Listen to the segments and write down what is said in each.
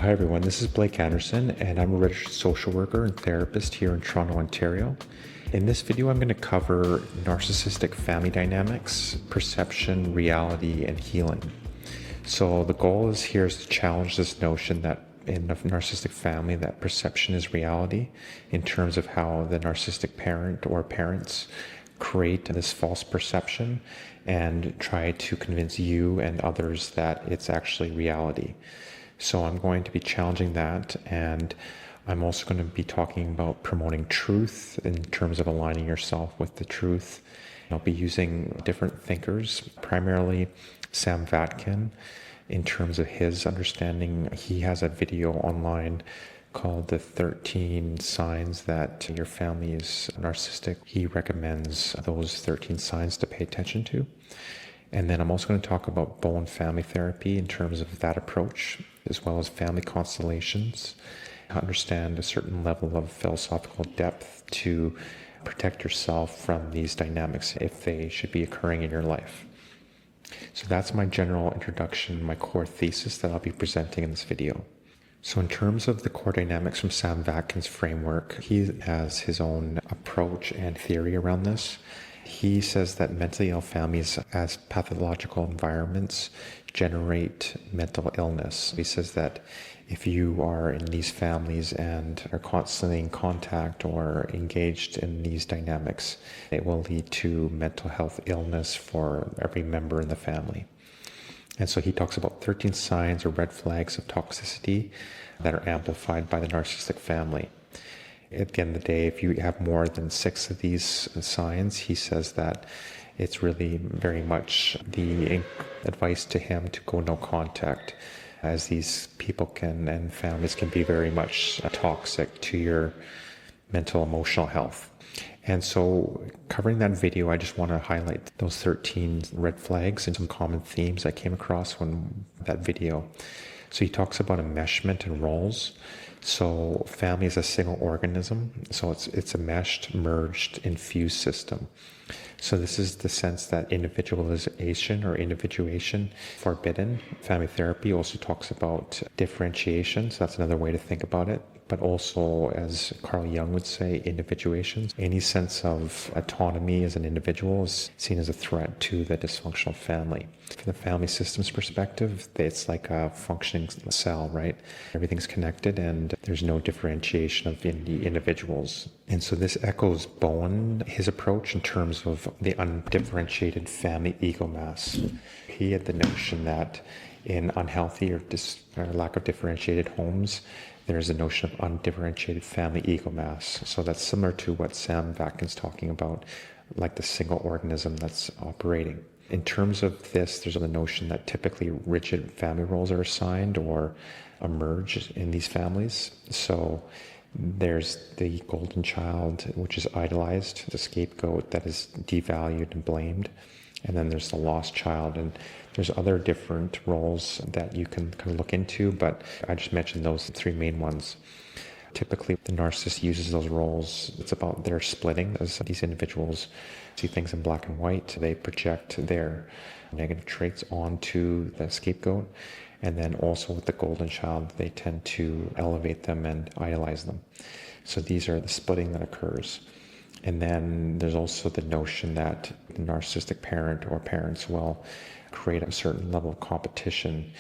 Hi everyone, this is Blake Anderson and I'm a registered social worker and therapist here in Toronto, Ontario. In this video, I'm going to cover narcissistic family dynamics, perception, reality, and healing. So the goal is to challenge this notion that in a narcissistic family that perception is reality in terms of how the narcissistic parent or parents create this false perception and try to convince you and others that it's actually reality. So I'm going to be challenging that, and I'm also going to be talking about promoting truth in terms of aligning yourself with the truth. I'll be using different thinkers, primarily Sam Vatkin, in terms of his understanding. He has a video online called The 13 Signs That Your Family is Narcissistic. He recommends those 13 signs to pay attention to. And then I'm also going to talk about bone family therapy in terms of that approach, as well as family constellations, understand a certain level of philosophical depth to protect yourself from these dynamics if they should be occurring in your life. So that's my general introduction, my core thesis that I'll be presenting in this video. So in terms of the core dynamics from Sam Vatkin's framework, he has his own approach and theory around this. He says that mentally ill families as pathological environments generate mental illness. He says that if you are in these families and are constantly in contact or engaged in these dynamics, it will lead to mental health illness for every member in the family. And so he talks about 13 signs or red flags of toxicity that are amplified by the narcissistic family. At the end of the day, if you have more than 6 of these signs, he says that it's really very much the advice to him to go no contact, as these people and families can be very much toxic to your mental emotional health. And so covering that video, I just want to highlight those 13 red flags and some common themes I came across when that video. So he talks about enmeshment and roles. So family is a single organism. So it's a meshed, merged, infused system. So this is the sense that individualization or individuation forbidden. Family therapy also talks about differentiation. So that's another way to think about it. But also, as Carl Jung would say, individuation. Any sense of autonomy as an individual is seen as a threat to the dysfunctional family. From the family systems perspective, it's like a functioning cell, right? Everything's connected and there's no differentiation of the individuals. And so this echoes Bowen, his approach in terms of the undifferentiated family ego mass. He had the notion that in unhealthy or lack of differentiated homes, there's a notion of undifferentiated family ego mass. So that's similar to what Sam Vatkin's talking about, like the single organism that's operating. In terms of this, there's the notion that typically rigid family roles are assigned or emerge in these families. So there's the golden child, which is idolized, the scapegoat that is devalued and blamed. And then there's the lost child, and there's other different roles that you can kind of look into, but I just mentioned those 3 main ones. Typically, the narcissist uses those roles. It's about their splitting. As these individuals see things in black and white, they project their negative traits onto the scapegoat. And then also with the golden child, they tend to elevate them and idolize them. So these are the splitting that occurs. And then there's also the notion that the narcissistic parent or parents will create a certain level of competition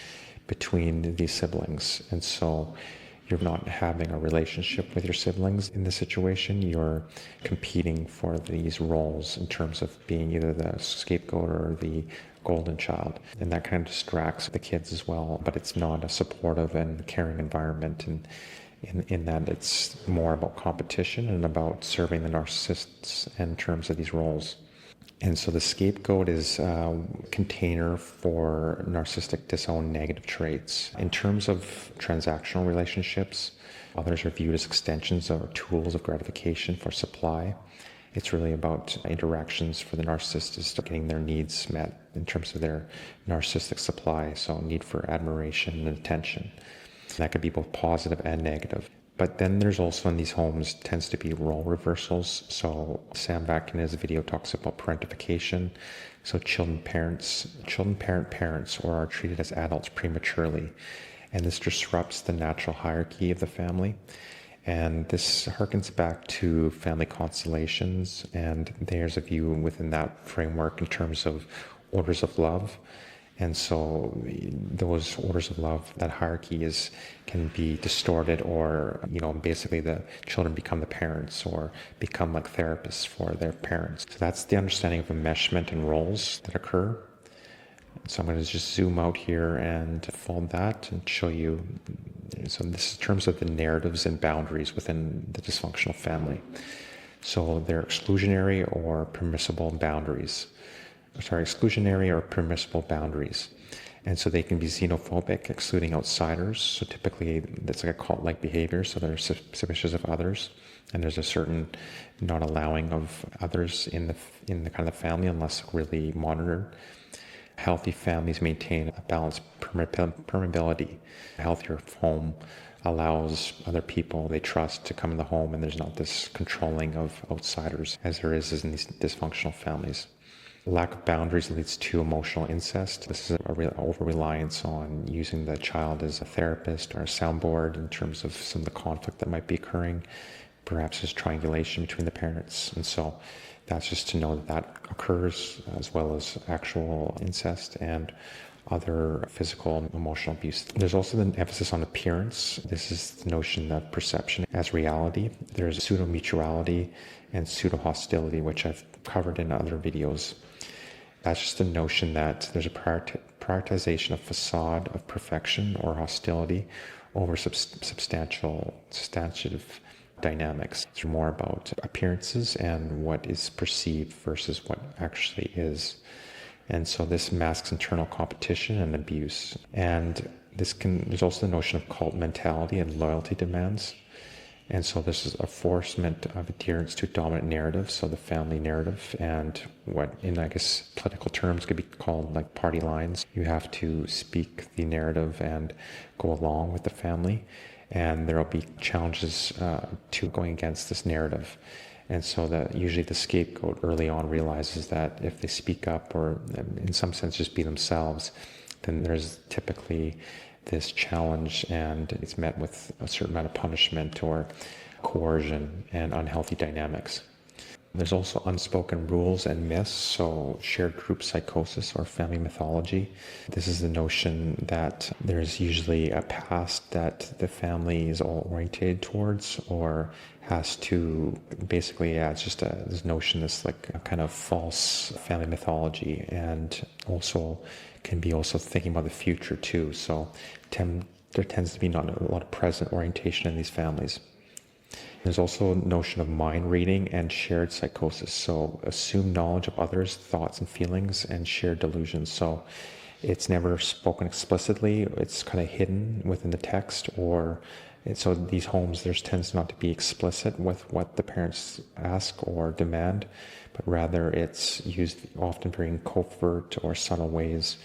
between these siblings. And so you're not having a relationship with your siblings in this situation. You're competing for these roles in terms of being either the scapegoat or the golden child. And that kind of distracts the kids as well, but it's not a supportive and caring environment. And in that it's more about competition and about serving the narcissists in terms of these roles. And so the scapegoat is a container for narcissistic disowned negative traits. In terms of transactional relationships, others are viewed as extensions or tools of gratification for supply. It's really about interactions for the narcissist getting their needs met in terms of their narcissistic supply, so need for admiration and attention. That could be both positive and negative. But then there's also in these homes tends to be role reversals. So Sam Vatkin in his video talks about parentification. So children parent parents or are treated as adults prematurely. and this disrupts the natural hierarchy of the family. And this harkens back to family constellations, and there's a view within that framework in terms of orders of love. And so those orders of love, that hierarchy can be distorted, or, basically the children become the parents or become like therapists for their parents. So that's the understanding of enmeshment and roles that occur. So I'm going to just zoom out here and fold that and show you. So this is in terms of the narratives and boundaries within the dysfunctional family. So they're exclusionary or permissible boundaries. Exclusionary or permissible boundaries. And so they can be xenophobic, excluding outsiders. So typically that's like a cult-like behavior. So they're suspicious of others. And there's a certain not allowing of others in the kind of family unless really monitored. Healthy families maintain a balanced permeability. A healthier home allows other people they trust to come in the home, and there's not this controlling of outsiders as there is in these dysfunctional families. Lack of boundaries leads to emotional incest. This is a real over-reliance on using the child as a therapist or a soundboard in terms of some of the conflict that might be occurring. Perhaps there's triangulation between the parents. And so that's just to know that occurs, as well as actual incest and other physical and emotional abuse. There's also the emphasis on appearance. This is the notion of perception as reality. There's pseudo-mutuality and pseudo-hostility, which I've covered in other videos. That's just the notion that there's a prioritization of facade of perfection or hostility over substantive dynamics. It's more about appearances and what is perceived versus what actually is. And so this masks internal competition and abuse. And there's also the notion of cult mentality and loyalty demands. And so this is a forcement of adherence to dominant narrative, so the family narrative, and what in, political terms could be called like party lines. You have to speak the narrative and go along with the family, and there will be challenges to going against this narrative. And so that usually the scapegoat early on realizes that if they speak up or in some sense just be themselves, then there's typically this challenge, and it's met with a certain amount of punishment or coercion and unhealthy dynamics. There's also unspoken rules and myths, so shared group psychosis or family mythology. This is the notion that there's usually a past that the family is all orientated towards, or has to basically, it's just this notion, this like a kind of false family mythology, and also can be also thinking about the future too. So there tends to be not a lot of present orientation in these families. There's also a notion of mind reading and shared psychosis. So assumed knowledge of others' thoughts and feelings and shared delusions. So it's never spoken explicitly. It's kind of hidden within the text, so these homes, there tends not to be explicit with what the parents ask or demand, but rather it's used often very in covert or subtle ways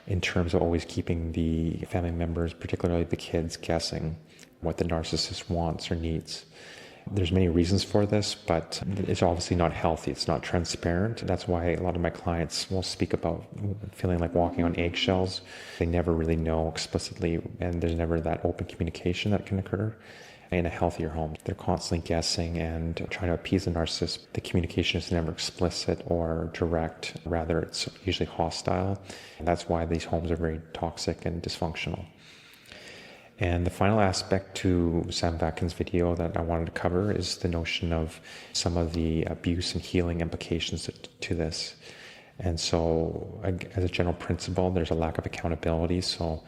in terms of always keeping the family members, particularly the kids, guessing what the narcissist wants or needs. There's many reasons for this, but it's obviously not healthy. It's not transparent. That's why a lot of my clients will speak about feeling like walking on eggshells. They never really know explicitly, and there's never that open communication that can occur in a healthier home. They're constantly guessing and trying to appease the narcissist. The communication is never explicit or direct. Rather, it's usually hostile. And that's why these homes are very toxic and dysfunctional. And the final aspect to Sam Vatkin's video that I wanted to cover is the notion of some of the abuse and healing implications to this. And so, as a general principle, there's a lack of accountability. So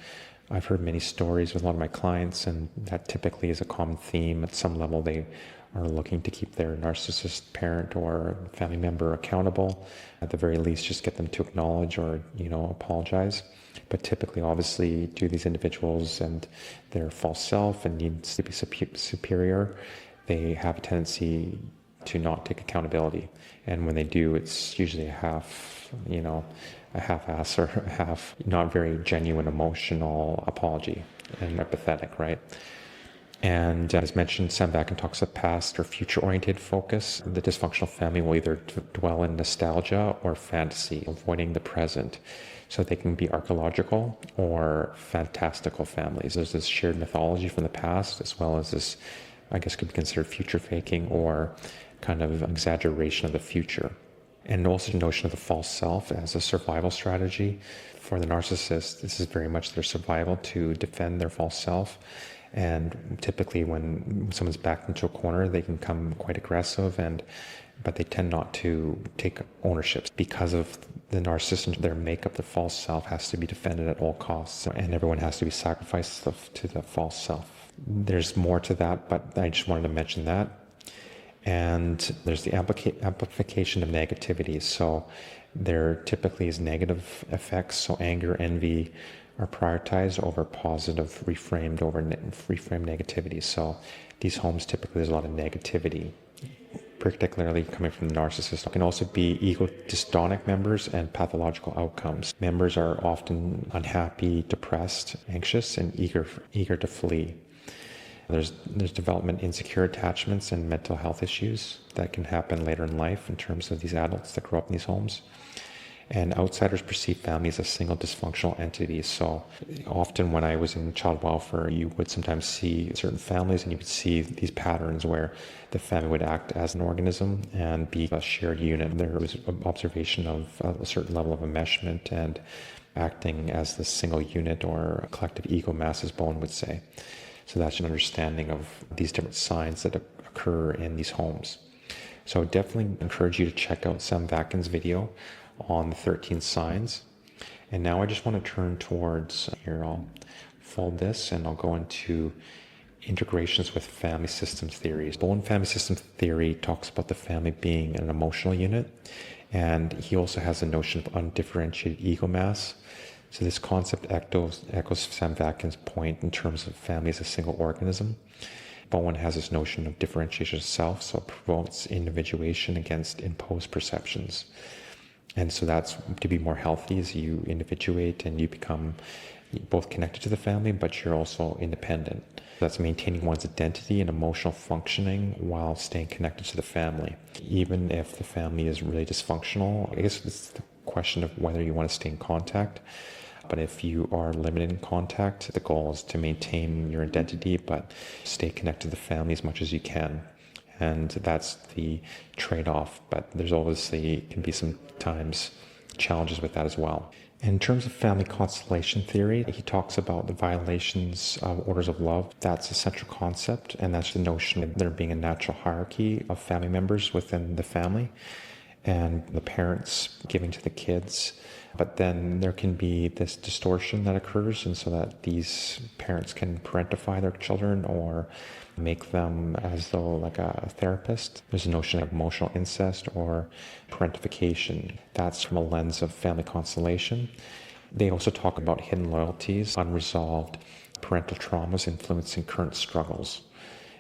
I've heard many stories with a lot of my clients, and that typically is a common theme. At some level, they are looking to keep their narcissist parent or family member accountable. At the very least, just get them to acknowledge or, apologize. But typically, obviously, to these individuals and their false self and needs to be superior, they have a tendency to not take accountability. And when they do, it's usually a half-ass or a half not very genuine emotional apology and empathetic, right? And as mentioned, Sam Vaknin talks about past or future-oriented focus. The dysfunctional family will either dwell in nostalgia or fantasy, avoiding the present. So they can be archaeological or fantastical families. There's this shared mythology from the past, as well as this, I guess, could be considered future faking or kind of exaggeration of the future. And also the notion of the false self as a survival strategy. For the narcissist, this is very much their survival to defend their false self. And typically when someone's backed into a corner, they can become quite aggressive, but they tend not to take ownership because of the narcissist. Their makeup, the false self, has to be defended at all costs, and everyone has to be sacrificed to the false self. There's more to that, but I just wanted to mention that. And there's the amplification of negativity. So there typically is negative effects. So anger, envy are prioritized over positive, reframed negativity. So these homes, typically there's a lot of negativity, particularly coming from the narcissist. It can also be ego dystonic members and pathological outcomes. Members are often unhappy, depressed, anxious, and eager to flee. There's development insecure attachments and mental health issues that can happen later in life in terms of these adults that grow up in these homes. And outsiders perceive families as single dysfunctional entities. So often when I was in child welfare, you would sometimes see certain families and you would see these patterns where the family would act as an organism and be a shared unit. There was observation of a certain level of enmeshment and acting as the single unit or a collective ego mass, as Bowen would say. So that's an understanding of these different signs that occur in these homes. So I definitely encourage you to check out Sam Vaknin's video on the 13 signs. And now I just want to turn towards, here I'll fold this and I'll go into integrations with family systems theories. Bowen family systems theory talks about the family being an emotional unit, and he also has a notion of undifferentiated ego mass. So this concept echoes Sam Vaknin's point in terms of family as a single organism. Bowen has this notion of differentiation of self, so it promotes individuation against imposed perceptions. And so that's to be more healthy as you individuate and you become both connected to the family, but you're also independent. That's maintaining one's identity and emotional functioning while staying connected to the family. Even if the family is really dysfunctional, I guess it's the question of whether you want to stay in contact. But if you are limited in contact, the goal is to maintain your identity, but stay connected to the family as much as you can. And that's the trade-off, but there's obviously can be sometimes challenges with that as well. In terms of family constellation theory, he talks about the violations of orders of love. That's a central concept, and that's the notion of there being a natural hierarchy of family members within the family, and the parents giving to the kids. But then there can be this distortion that occurs, and so that these parents can parentify their children or make them as though like a therapist. There's a notion of emotional incest or parentification. That's from a lens of family constellation. They also talk about hidden loyalties, unresolved parental traumas influencing current struggles.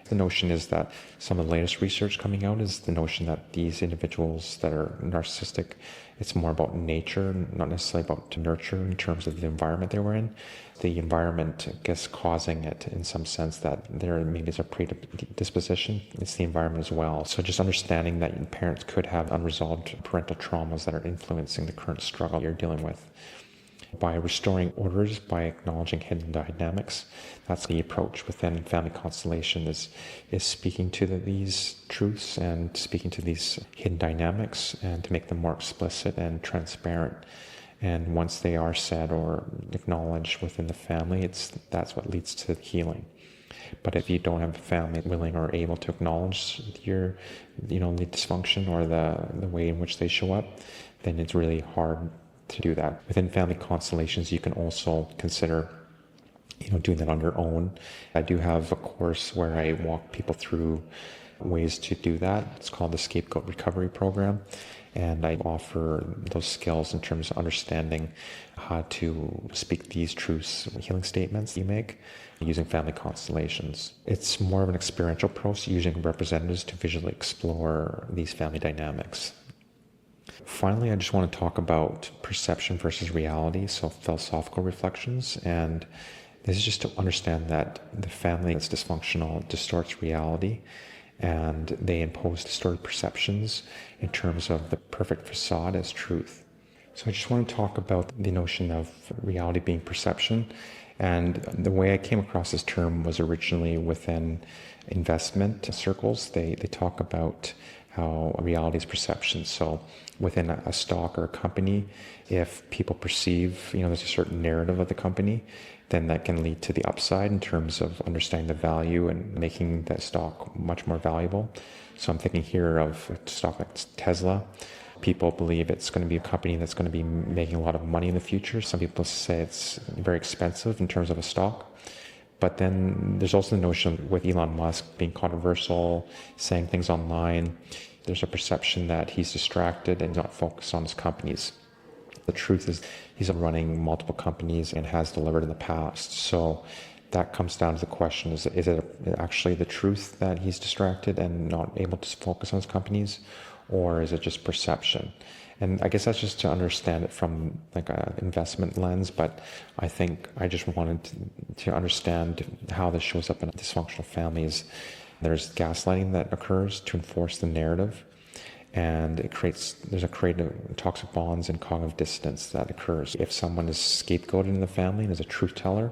The notion is that some of the latest research coming out is the notion that these individuals that are narcissistic, it's more about nature, not necessarily about nurture in terms of the environment they were in. The environment, I guess, causing it in some sense that there maybe is a predisposition. It's the environment as well. So just understanding that parents could have unresolved parental traumas that are influencing the current struggle you're dealing with. By restoring orders, by acknowledging hidden dynamics, that's the approach within family constellation is speaking to these truths and speaking to these hidden dynamics and to make them more explicit and transparent. And once they are said or acknowledged within the family, that's what leads to healing. But if you don't have a family willing or able to acknowledge the dysfunction or the way in which they show up, then it's really hard to do that. Within family constellations, you can also consider, doing that on your own. I do have a course where I walk people through ways to do that. It's called the Scapegoat Recovery Program. And I offer those skills in terms of understanding how to speak these truths, healing statements you make using family constellations. It's more of an experiential process using representatives to visually explore these family dynamics. Finally, I just want to talk about perception versus reality, so philosophical reflections. And This is just to understand that the family that's dysfunctional distorts reality, and they impose distorted perceptions in terms of the perfect facade as truth. So I just want to talk about the notion of reality being perception. And the way I came across this term was originally within investment circles. They talk about how reality is perception. So within a stock or a company, if people perceive, there's a certain narrative of the company, then that can lead to the upside in terms of understanding the value and making that stock much more valuable. So I'm thinking here of a stock like Tesla. People believe it's going to be a company that's going to be making a lot of money in the future. Some people say it's very expensive in terms of a stock. But then there's also the notion with Elon Musk being controversial, saying things online. There's a perception that he's distracted and not focused on his companies. The truth is he's running multiple companies and has delivered in the past. So that comes down to the question, is it actually the truth that he's distracted and not able to focus on his companies? Or is it just perception? And I guess that's just to understand it from like an investment lens, but I think I just wanted to understand how this shows up in dysfunctional families. There's gaslighting that occurs to enforce the narrative, and there's a creative toxic bonds and cognitive dissonance that occurs. If someone is scapegoated in the family and is a truth teller,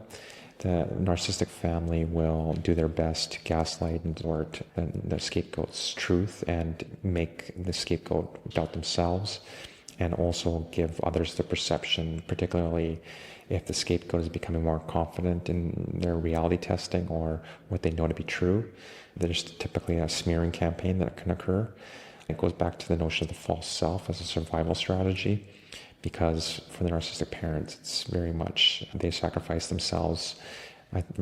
the narcissistic family will do their best to gaslight and distort the scapegoat's truth and make the scapegoat doubt themselves, and also give others the perception, particularly if the scapegoat is becoming more confident in their reality testing or what they know to be true. There's typically a smearing campaign that can occur. It goes back to the notion of the false self as a survival strategy, because for the narcissistic parents, it's very much they sacrifice themselves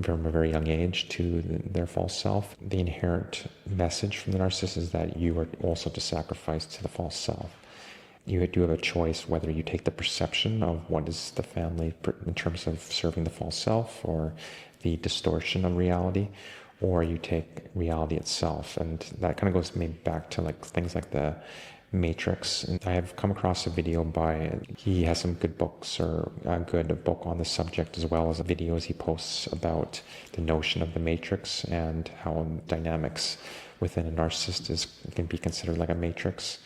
from a very young age to their false self. The inherent message from the narcissist is that you are also to sacrifice to the false self. You do have a choice whether you take the perception of what is the family in terms of serving the false self or the distortion of reality, or you take reality itself. And that kind of goes maybe back to like things like the Matrix. And I have come across a video he has some good books, or a good book on the subject, as well as videos he posts about the notion of the Matrix and how dynamics within a narcissist can be considered like a matrix.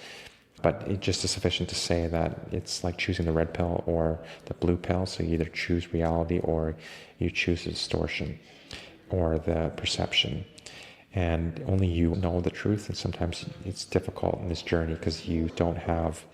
But it just is sufficient to say that it's like choosing the red pill or the blue pill. So you either choose reality or you choose the distortion or the perception. And only you know the truth. And sometimes it's difficult in this journey because you don't have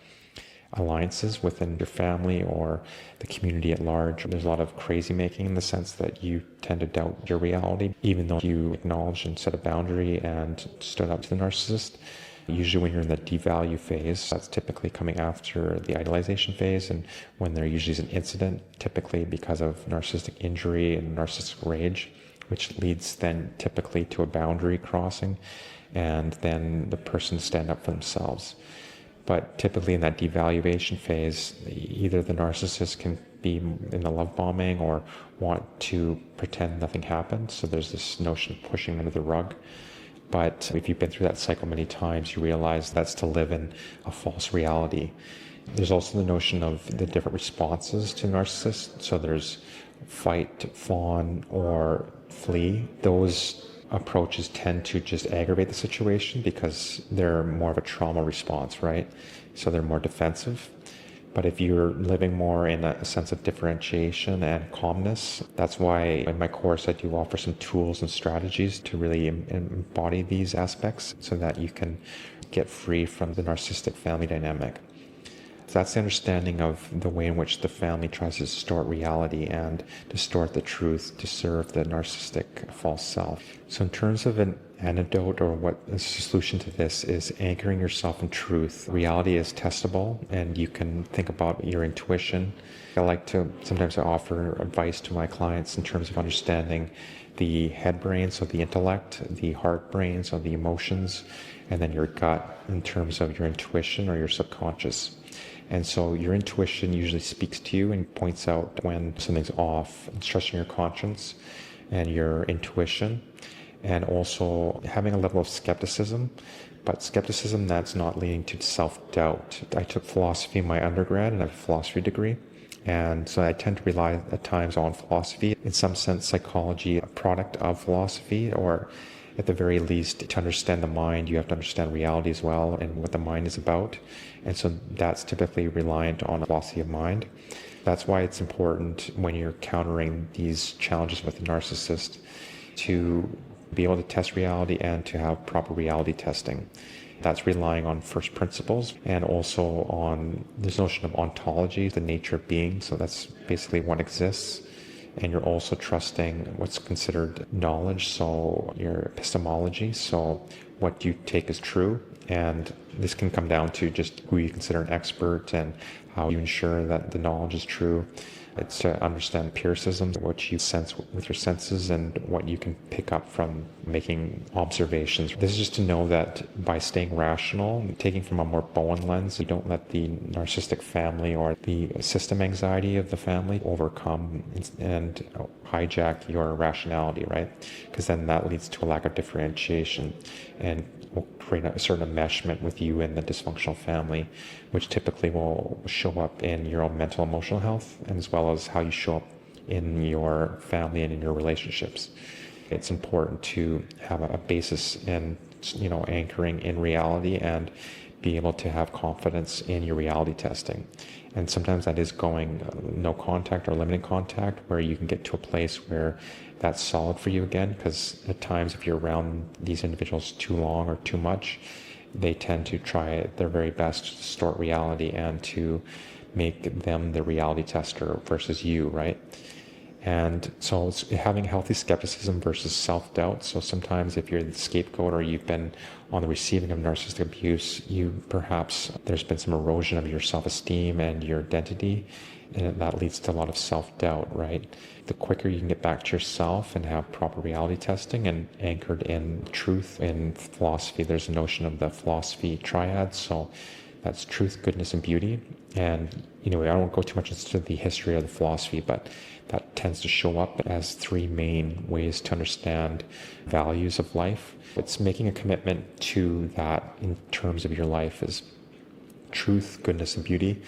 alliances within your family or the community at large. There's a lot of crazy making in the sense that you tend to doubt your reality, even though you acknowledge and set a boundary and stood up to the narcissist. Usually when you're in the devalue phase, that's typically coming after the idolization phase, and when there usually is an incident, typically because of narcissistic injury and narcissistic rage, which leads then typically to a boundary crossing, and then the person stand up for themselves. But typically in that devaluation phase, either the narcissist can be in the love bombing or want to pretend nothing happened. So there's this notion of pushing under the rug. But if you've been through that cycle many times, you realize that's to live in a false reality. There's also the notion of the different responses to narcissists. So there's fight, fawn, or flee. Those approaches tend to just aggravate the situation because they're more of a trauma response, right? So they're more defensive. But if you're living more in a sense of differentiation and calmness, that's why in my course I do offer some tools and strategies to really embody these aspects so that you can get free from the narcissistic family dynamic. So that's the understanding of the way in which the family tries to distort reality and distort the truth to serve the narcissistic false self. So in terms of an antidote, or what the solution to this is, anchoring yourself in truth. Reality is testable, and you can think about your intuition. I like to sometimes offer advice to my clients in terms of understanding the head brain, so the intellect, the heart brain, so the emotions, and then your gut in terms of your intuition or your subconscious. And so your intuition usually speaks to you and points out when something's off. It's trusting your conscience and your intuition, and also having a level of skepticism, but skepticism that's not leading to self-doubt. I took philosophy in my undergrad and I have a philosophy degree. And so I tend to rely at times on philosophy. In some sense, psychology, a product of philosophy, or at the very least, to understand the mind, you have to understand reality as well and what the mind is about. And so that's typically reliant on a philosophy of mind. That's why it's important when you're countering these challenges with the narcissist to be able to test reality and to have proper reality testing. That's relying on first principles and also on this notion of ontology, the nature of being. So that's basically what exists. And you're also trusting what's considered knowledge, so your epistemology, so what you take as true. And this can come down to just who you consider an expert and how you ensure that the knowledge is true. It's to understand empiricism, what you sense with your senses and what you can pick up from making observations. This is just to know that by staying rational, taking from a more Bowen lens, you don't let the narcissistic family or the system anxiety of the family overcome and hijack your rationality, right? Because then that leads to a lack of differentiation and will create a certain enmeshment with you and the dysfunctional family, which typically will show up in your own mental emotional health, and as well as how you show up in your family and in your relationships. It's important to have a basis in, anchoring in reality and be able to have confidence in your reality testing. And sometimes that is going no contact or limited contact, where you can get to a place where that's solid for you again, because at times if you're around these individuals too long or too much, they tend to try their very best to distort reality and to make them the reality tester versus you, right? And so it's having healthy skepticism versus self-doubt. So sometimes if you're the scapegoat or you've been on the receiving of narcissistic abuse, there's been some erosion of your self-esteem and your identity, and that leads to a lot of self-doubt, right? The quicker you can get back to yourself and have proper reality testing and anchored in truth. In philosophy, there's a notion of the philosophy triad. So that's truth, goodness, and beauty. And, I don't go too much into the history of the philosophy, but that tends to show up as three main ways to understand values of life. It's making a commitment to that in terms of your life is truth, goodness, and beauty.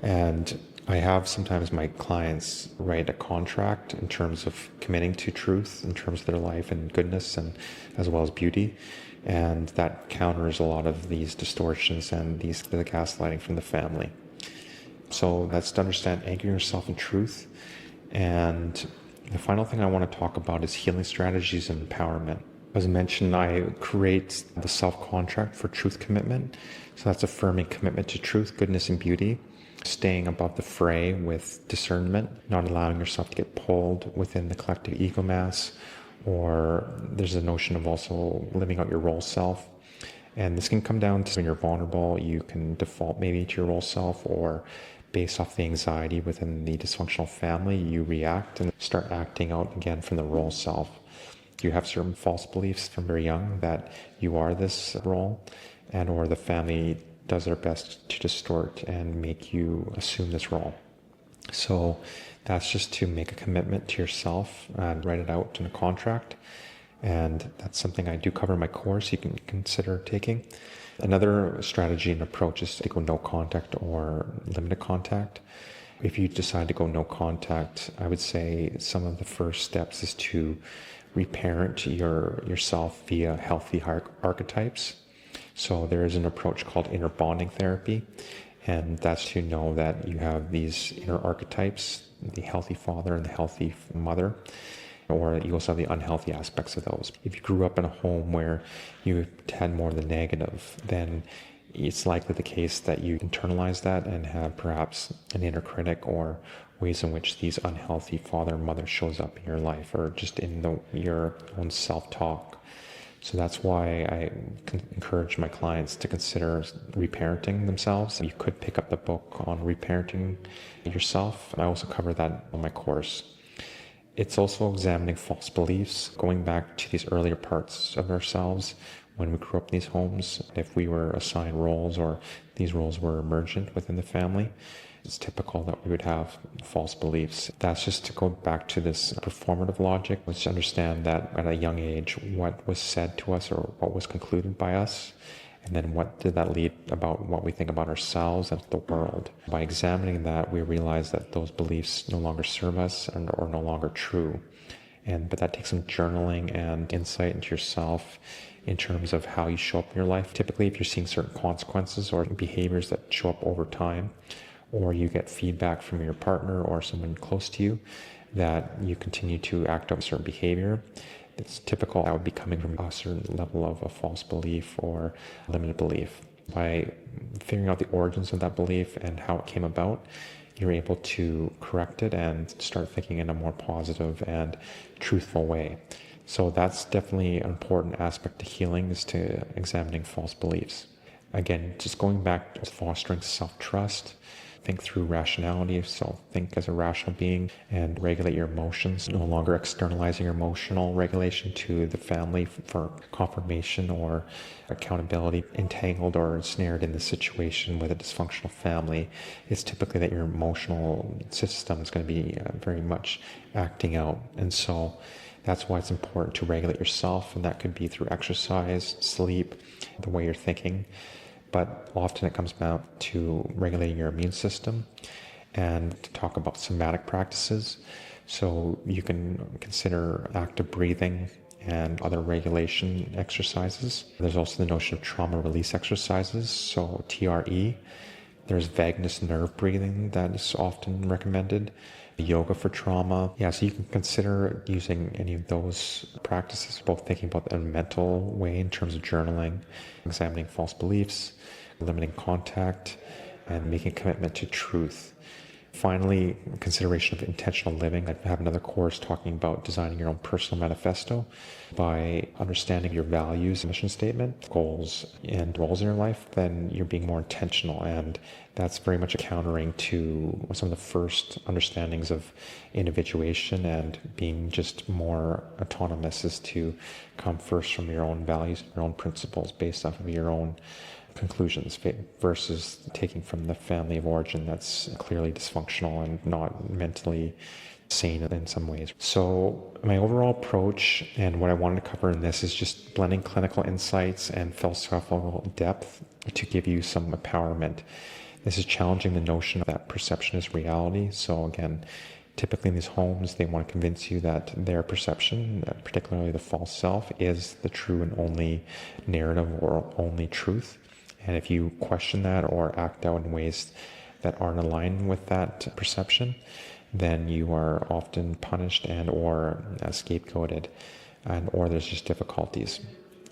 And I have sometimes my clients write a contract in terms of committing to truth, in terms of their life and goodness, and as well as beauty. And that counters a lot of these distortions and the gaslighting from the family. So that's to understand anchoring yourself in truth. And the final thing I want to talk about is healing strategies and empowerment. As mentioned, I create the self-contract for truth commitment. So that's affirming commitment to truth, goodness, and beauty. Staying above the fray with discernment, not allowing yourself to get pulled within the collective ego mass, or there's a notion of also living out your role self. And this can come down to when you're vulnerable, you can default maybe to your role self, or based off the anxiety within the dysfunctional family, you react and start acting out again from the role self. You have certain false beliefs from very young that you are this role, and or the family does their best to distort and make you assume this role. So that's just to make a commitment to yourself and write it out in a contract. And that's something I do cover in my course you can consider taking. Another strategy and approach is to go no contact or limited contact. If you decide to go no contact, I would say some of the first steps is to reparent yourself via healthy archetypes. So there is an approach called inner bonding therapy, and that's to know that you have these inner archetypes, the healthy father and the healthy mother, or you also have the unhealthy aspects of those. If you grew up in a home where you had more of the negative, then it's likely the case that you internalize that and have perhaps an inner critic or ways in which these unhealthy father and mother shows up in your life, or just in your own self-talk. So that's why I encourage my clients to consider reparenting themselves. You could pick up the book on reparenting yourself. I also cover that on my course. It's also examining false beliefs, going back to these earlier parts of ourselves when we grew up in these homes. If we were assigned roles or these roles were emergent within the family, it's typical that we would have false beliefs. That's just to go back to this performative logic, which understand that at a young age, what was said to us or what was concluded by us And then what did that lead about what we think about ourselves and the world? By examining that, we realize that those beliefs no longer serve us or no longer true. But that takes some journaling and insight into yourself in terms of how you show up in your life. Typically, if you're seeing certain consequences or behaviors that show up over time, or you get feedback from your partner or someone close to you that you continue to act out a certain behavior, it's typical that would be coming from a certain level of a false belief or limited belief. By figuring out the origins of that belief and how it came about, you're able to correct it and start thinking in a more positive and truthful way. So that's definitely an important aspect to healing, is to examining false beliefs. Again, just going back to fostering self-trust, think through rationality. So think as a rational being and regulate your emotions, no longer externalizing your emotional regulation to the family for confirmation or accountability. Entangled or ensnared in the situation with a dysfunctional family is typically that your emotional system is going to be very much acting out. And so that's why it's important to regulate yourself, and that could be through exercise, sleep, the way you're thinking. But often it comes down to regulating your immune system, and to talk about somatic practices. So you can consider active breathing and other regulation exercises. There's also the notion of trauma release exercises, so TRE. There's vagus nerve breathing that is often recommended. Yoga for trauma. So you can consider using any of those practices, both thinking about in a mental way in terms of journaling, examining false beliefs, limiting contact, and making a commitment to truth. Finally, consideration of intentional living. I have another course talking about designing your own personal manifesto. By understanding your values, mission statement, goals, and roles in your life, then you're being more intentional. And that's very much countering to some of the first understandings of individuation and being just more autonomous, is to come first from your own values, your own principles based off of your own conclusions, versus taking from the family of origin that's clearly dysfunctional and not mentally sane in some ways. So my overall approach and what I wanted to cover in this is just blending clinical insights and philosophical depth to give you some empowerment. This is challenging the notion that perception is reality. So again, typically in these homes, they want to convince you that their perception, particularly the false self, is the true and only narrative or only truth. And if you question that or act out in ways that aren't aligned with that perception, then you are often punished and or scapegoated, and or there's just difficulties.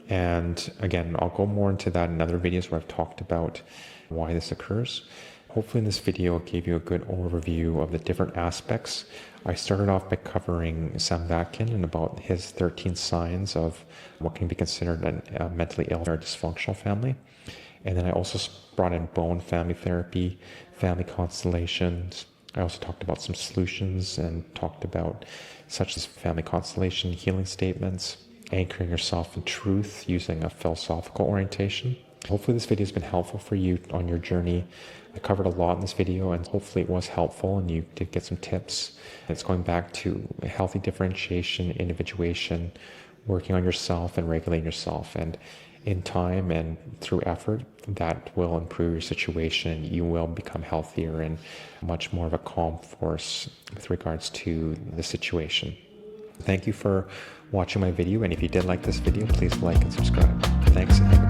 And again, I'll go more into that in other videos where I've talked about why this occurs. Hopefully in this video I gave you a good overview of the different aspects. I started off by covering Sam Vatkin and about his 13 signs of what can be considered a mentally ill or dysfunctional family. And then I also brought in bone family therapy, family constellations. I also talked about some solutions and talked about such as family constellation healing statements, anchoring yourself in truth using a philosophical orientation. Hopefully this video has been helpful for you on your journey. I covered a lot in this video, and hopefully it was helpful and you did get some tips. It's going back to healthy differentiation, individuation, working on yourself and regulating yourself. And in time and through effort, that will improve your situation. You will become healthier and much more of a calm force with regards to the situation. Thank you for watching my video, and if you did like this video, please like and subscribe. Thanks, and have a